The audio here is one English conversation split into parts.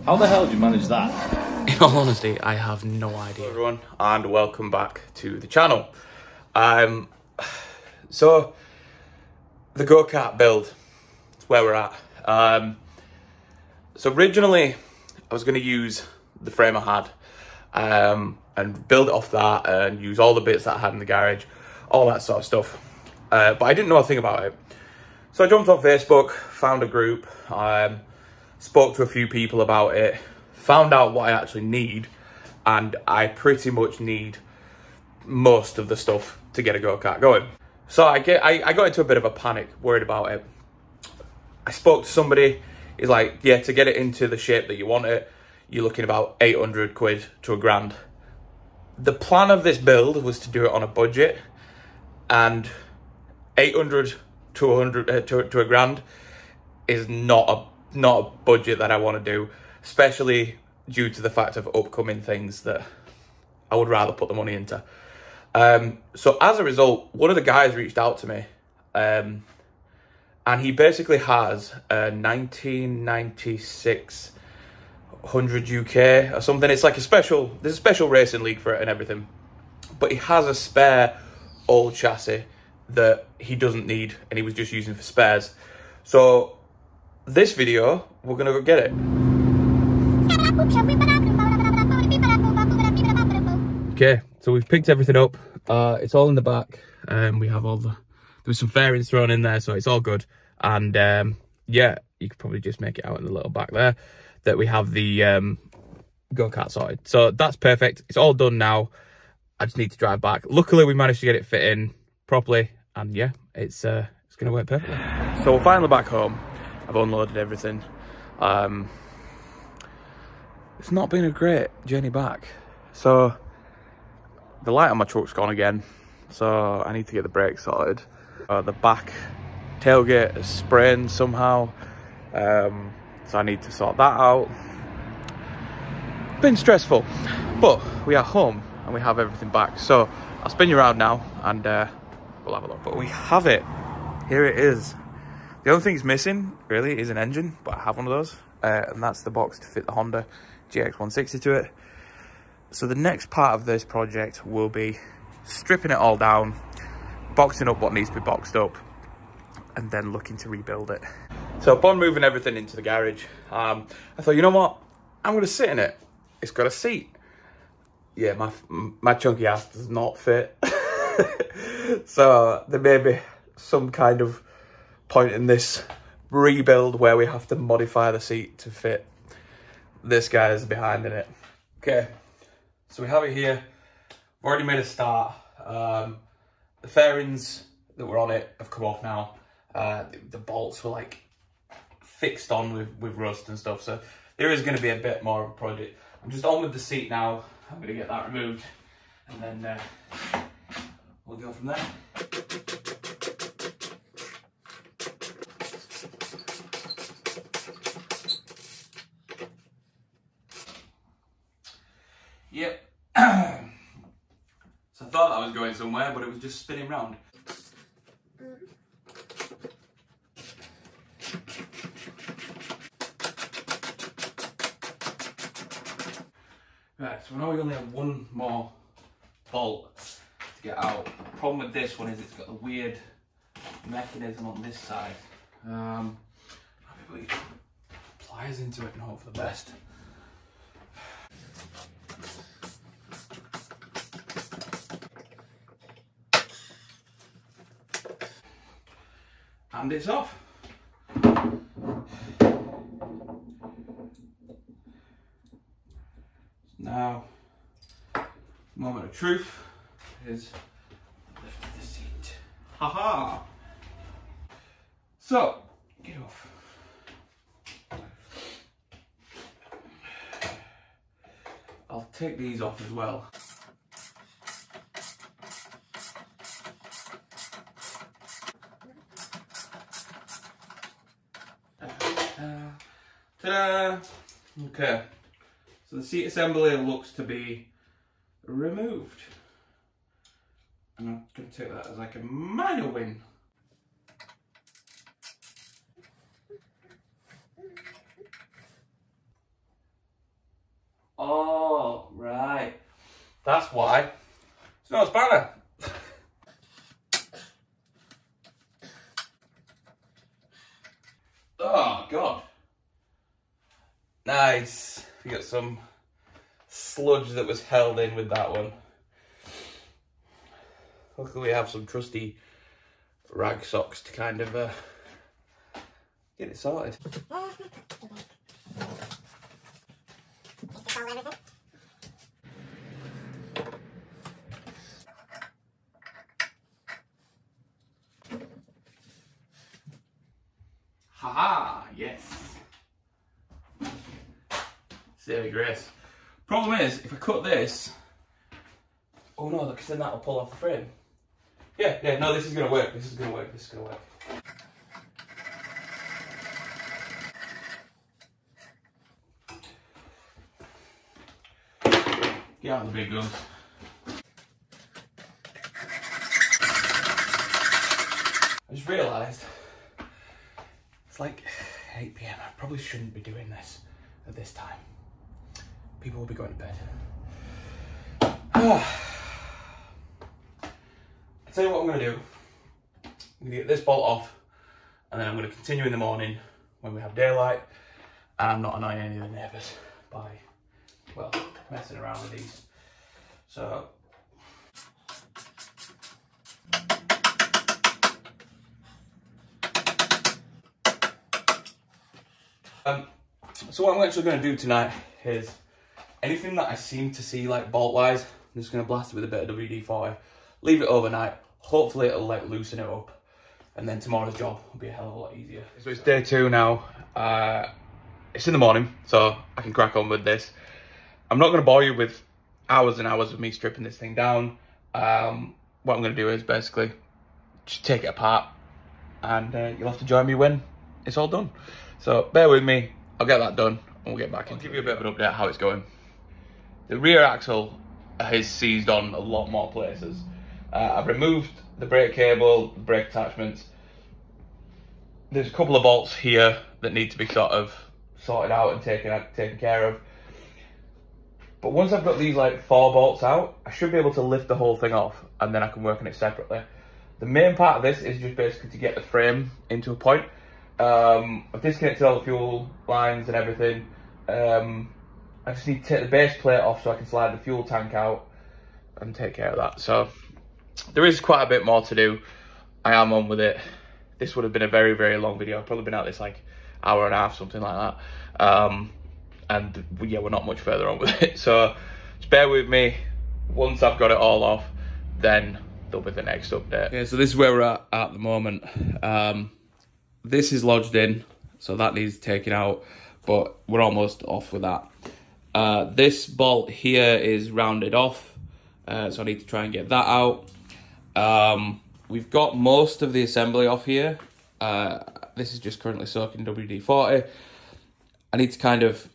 How the hell did you manage that? In all honesty, I have no idea. Hello everyone, and welcome back to the channel. So the go-kart build is where we're at. So originally I was going to use the frame I had and build it off that and use all the bits that I had in the garage, all that sort of stuff. But I didn't know a thing about it. So I jumped on Facebook, found a group, spoke to a few people about it, found out what I actually need, and I pretty much need most of the stuff to get a go-kart going. So I got into a bit of a panic, worried about it. I spoke to somebody, he's like, yeah, to get it into the shape that you want it, you're looking about 800 quid to $1,000. The plan of this build was to do it on a budget, and 800 to 100 to $1,000 is not a budget that I want to do, especially due to the fact of upcoming things that I would rather put the money into. So as a result, one of the guys reached out to me, and he basically has a 1996 100 UK or something. It's like there's a special racing league for it and everything, but he has a spare old chassis that he doesn't need and he was just using for spares. So this video, we're gonna go get it. Okay, so we've picked everything up. It's all in the back. We have all there was some fairings thrown in there, so it's all good. And yeah, you could probably just make it out in the little back there that we have the go-kart sorted. So that's perfect. It's all done now. I just need to drive back. Luckily, we managed to get it fit in properly, and yeah, it's gonna work perfectly. So we're finally back home. I've unloaded everything. It's not been a great journey back. So the light on my truck's gone again, so I need to get the brakes sorted. The back tailgate is sprained somehow, so I need to sort that out. Been stressful, but we are home and we have everything back. So I'll spin you around now and we'll have a look. But we have it. Here it is. The only thing it's missing really is an engine, but I have one of those, and that's the box to fit the Honda GX160 to it. So the next part of this project will be stripping it all down, boxing up what needs to be boxed up, and then looking to rebuild it. So upon moving everything into the garage, I thought, you know what, I'm going to sit in it. It's got a seat. Yeah, my chunky ass does not fit. So there may be some kind of point in this rebuild where we have to modify the seat to fit this guy's behind in it. Okay, so we have it here. I've already made a start. The fairings that were on it have come off now. The bolts were like fixed on with rust and stuff, so there is going to be a bit more of a project. I'm just on with the seat now. I'm going to get that removed, and then we'll go from there. Yep. So I thought that was going somewhere, but it was just spinning round. Right, so now we only have one more bolt to get out. The problem with this one is it's got the weird mechanism on this side. I'll be able to put pliers into it and hope for the best. And it's off. Now, moment of truth is lift the seat. Haha! So, get off. I'll take these off as well. Ta-da! Okay, so the seat assembly looks to be removed. And I'm going to take that as like a minor win. Oh, right. That's why. It's not a spanner. Oh, God. Nice. We got some sludge that was held in with that one. Luckily we have some trusty rag socks to kind of get it sorted. Haha, yes. Saving grace. Problem is, if I cut this, oh no, because then that'll pull off the frame. Yeah, no, this is gonna work. This is gonna work. This is gonna work. Get out the big guns. I just realised it's like 8 PM. I probably shouldn't be doing this at this time. People will be going to bed. I'll tell you what I'm going to do. I'm going to get this bolt off, and then I'm going to continue in the morning when we have daylight, and I'm not annoying any of the neighbours by, well, messing around with these. So what I'm actually going to do tonight is anything that I seem to see like bolt wise, I'm just going to blast it with a bit of WD-40, leave it overnight, hopefully it'll like loosen it up, and then tomorrow's job will be a hell of a lot easier. So it's day 2 now. It's in the morning, so I can crack on with this. I'm not going to bore you with hours and hours of me stripping this thing down. What I'm going to do is basically just take it apart, and you'll have to join me when it's all done. So bear with me, I'll get that done and we'll get back in. I'll give you a bit of an update how it's going. The rear axle has seized on a lot more places. I've removed the brake cable, the brake attachments. There's a couple of bolts here that need to be sort of sorted out and taken care of. But once I've got these like 4 bolts out, I should be able to lift the whole thing off, and then I can work on it separately. The main part of this is just basically to get the frame into a point. I've disconnected all the fuel lines and everything. I just need to take the base plate off so I can slide the fuel tank out and take care of that. So there is quite a bit more to do. I am on with it. This would have been a very, very long video. I've probably been at this like hour and a half, something like that. And yeah, we're not much further on with it. So just bear with me. Once I've got it all off, then there'll be the next update. Okay, so this is where we're at the moment. This is lodged in, so that needs taken out, but we're almost off with that. This bolt here is rounded off, so I need to try and get that out. We've got most of the assembly off here. This is just currently soaking WD-40. I need to kind of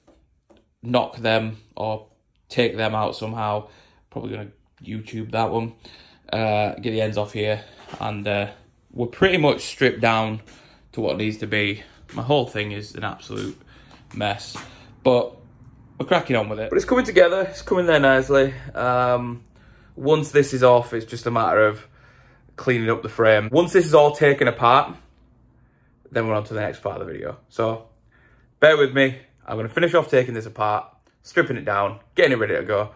knock them or take them out somehow. Probably going to YouTube that one. Get the ends off here, and we're pretty much stripped down to what needs to be. My whole thing is an absolute mess, but we're cracking on with it. But it's coming together, it's coming there nicely. Once this is off, it's just a matter of cleaning up the frame. Once this is all taken apart, then we're on to the next part of the video. So bear with me, I'm gonna finish off taking this apart, stripping it down, getting it ready to go,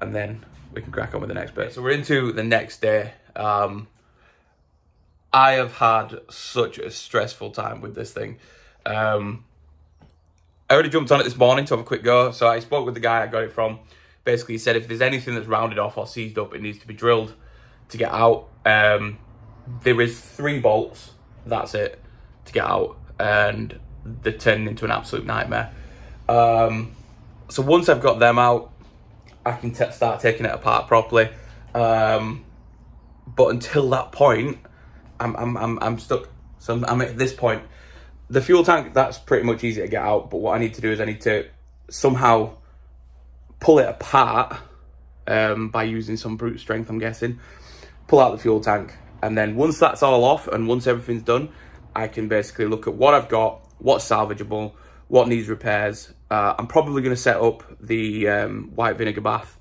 and then we can crack on with the next bit. So we're into the next day. I have had such a stressful time with this thing. I already jumped on it this morning to have a quick go. So I spoke with the guy I got it from. Basically, he said if there's anything that's rounded off or seized up, it needs to be drilled to get out. There is 3 bolts, that's it, to get out. And they're turning into an absolute nightmare. So once I've got them out, I can start taking it apart properly. But until that point, I'm stuck. So I'm at this point. The fuel tank, that's pretty much easy to get out, but what I need to do is I need to somehow pull it apart by using some brute strength, I'm guessing. Pull out the fuel tank, and then once that's all off and once everything's done, I can basically look at what I've got, what's salvageable, what needs repairs. I'm probably going to set up the white vinegar bath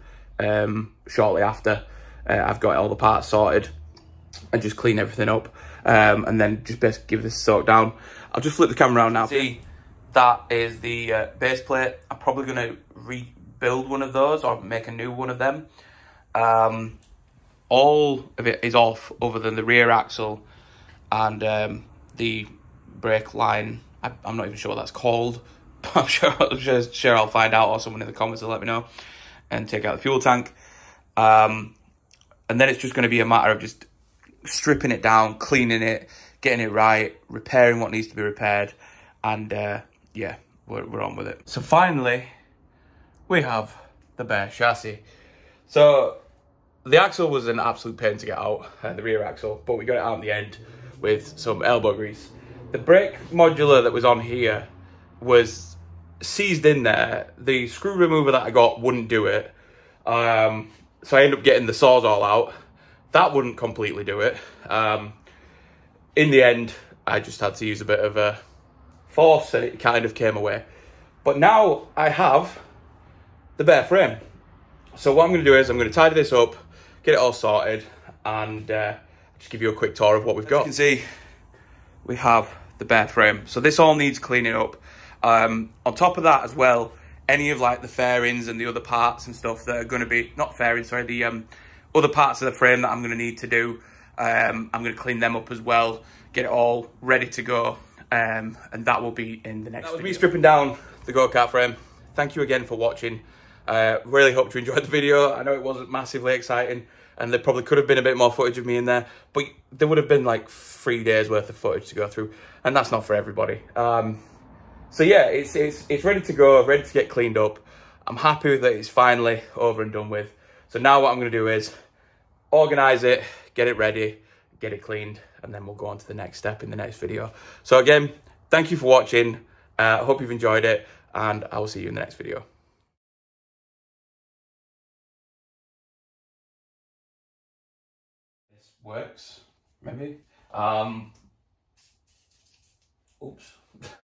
shortly after I've got all the parts sorted, and just clean everything up, and then just basically give this a soak down. I'll just flip the camera around now. See, that is the base plate. I'm probably going to rebuild one of those or make a new one of them. All of it is off other than the rear axle and the brake line. I'm not even sure what that's called, but I'm sure I'll find out, or someone in the comments will let me know, and take out the fuel tank. And then it's just going to be a matter of just stripping it down, cleaning it, getting it right, repairing what needs to be repaired, and yeah, we're on with it. So finally, we have the bare chassis. So the axle was an absolute pain to get out, the rear axle, but we got it out in the end with some elbow grease. The brake modular that was on here was seized in there. The screw remover that I got wouldn't do it. So I ended up getting the saws all out. That wouldn't completely do it. In the end, I just had to use a bit of a force and it kind of came away. But now I have the bare frame. So what I'm going to do is I'm going to tidy this up, get it all sorted, and just give you a quick tour of what we've got. As you can see, we have the bare frame. So this all needs cleaning up. On top of that as well, any of like the fairings and the other parts and stuff that are going to be, not fairings, sorry, the other parts of the frame that I'm going to need to do, I'm going to clean them up as well, get it all ready to go, and that will be in the next video. That was me stripping down the go-kart frame. Thank you again for watching. Really hope you enjoyed the video. I know it wasn't massively exciting, and there probably could have been a bit more footage of me in there, but there would have been like 3 days worth of footage to go through, and that's not for everybody. So yeah, it's ready to go, ready to get cleaned up. I'm happy that it's finally over and done with. So now what I'm going to do is organise it, get it ready, get it cleaned, and then we'll go on to the next step in the next video. So again, thank you for watching. I hope you've enjoyed it, and I will see you in the next video. This works, maybe. Oops.